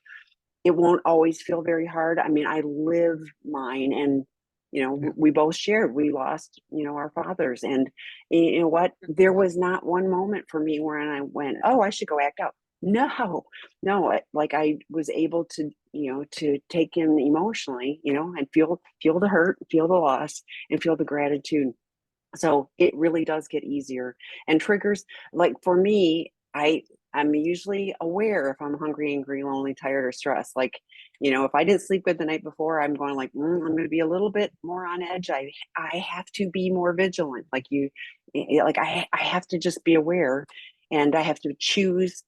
it won't always feel very hard. I mean, I live mine, and we both shared, we lost, our fathers, and you know what, there was not one moment for me where I went, oh, I should go act out. No, like I was able to, to take in emotionally, and feel the hurt, feel the loss, and feel the gratitude. So it really does get easier. And triggers, like for me, I'm usually aware if I'm hungry, angry, lonely, tired, or stressed. Like, if I didn't sleep good the night before, I'm going like, I'm going to be a little bit more on edge. I have to be more vigilant. Like I have to just be aware, and I have to choose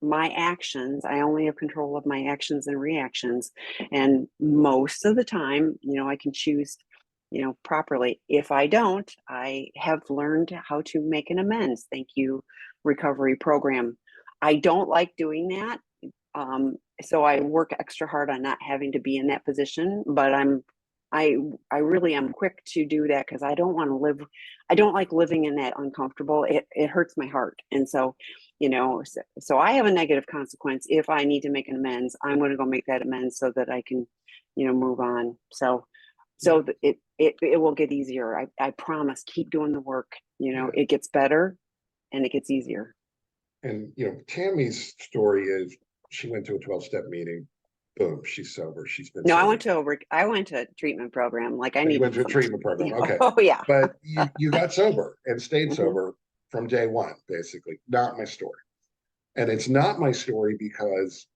my actions. I only have control of my actions and reactions. And most of the time, I can choose, properly. If I don't, I have learned how to make an amends. Thank you, recovery program. I don't like doing that. So I work extra hard on not having to be in that position, but I really am quick to do that because I don't want to live. I don't like living in that uncomfortable. It hurts my heart. And so, so I have a negative consequence. If I need to make an amends, I'm going to go make that amends so that I can, move on. So it will get easier. I promise. Keep doing the work. It gets better and it gets easier. And Tammy's story is she went to a 12-step meeting. Boom, she's sober. She's been No, sober. I went to a treatment program. Like I You went to a treatment program. Okay. Oh yeah. But you got sober and stayed sober from day one, basically. Not my story. And it's not my story because,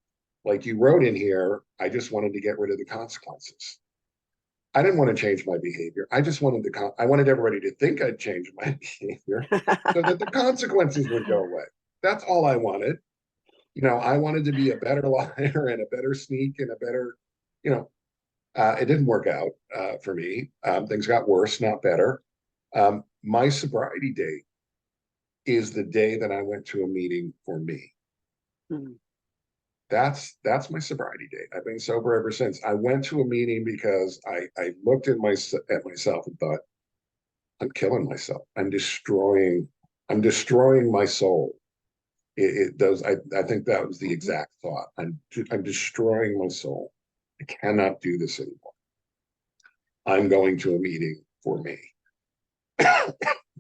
like you wrote in here, I just wanted to get rid of the consequences. I didn't want to change my behavior. I just wanted I wanted everybody to think I'd change my behavior so that the consequences would go away. That's all I wanted. I wanted to be a better liar and a better sneak and a better, it didn't work out for me. Things got worse, not better. My sobriety date is the day that I went to a meeting for me. Mm-hmm. That's my sobriety date. I've been sober ever since. I went to a meeting because I looked at myself and thought, I'm killing myself. I'm destroying my soul. It does. I think that was the exact thought. I'm destroying my soul. I cannot do this anymore. I'm going to a meeting for me.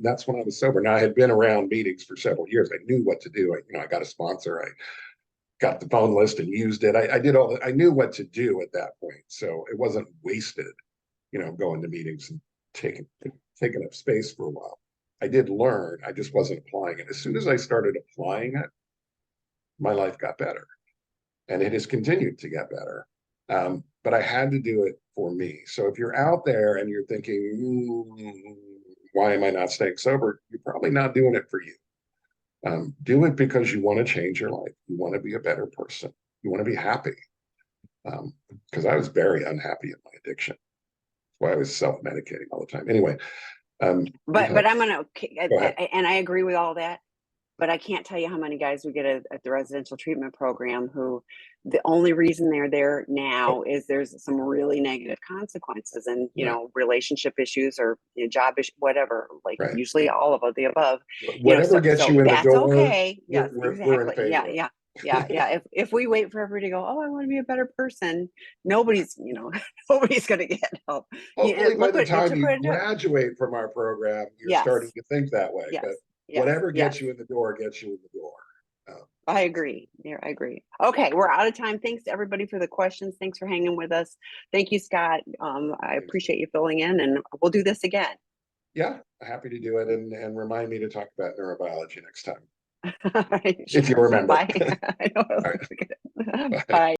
That's when I was sober. Now I had been around meetings for several years. I knew what to do. I got a sponsor. I got the phone list and used it. I did all that. I knew what to do at that point. So it wasn't wasted, going to meetings and taking up space for a while. I did learn. I just wasn't applying it. As soon as I started applying it, my life got better. And it has continued to get better. But I had to do it for me. So if you're out there and you're thinking, why am I not staying sober? You're probably not doing it for you. Do it because you want to change your life. You want to be a better person. You want to be happy. Because I was very unhappy in my addiction. That's why I was self-medicating all the time. Anyway. But I'm going to, and I agree with all that, but I can't tell you how many guys we get at the residential treatment program who the only reason they're there now is there's some really negative consequences and, relationship issues or job issues, whatever, like usually all of the above. Whatever gets you in the door. Okay. Yes, we're in favor. Yeah. If we wait for everybody to go, oh, I want to be a better person, nobody's going to get help. Hopefully by the time you graduate from our program, you're starting to think that way. But whatever gets you in the door gets you in the door. I agree. Yeah, I agree. Okay, we're out of time. Thanks to everybody for the questions. Thanks for hanging with us. Thank you, Scott. I appreciate you filling in, and we'll do this again. Yeah, happy to do it, and remind me to talk about neurobiology next time. Right, if you remember. Bye. I know. Right. Bye.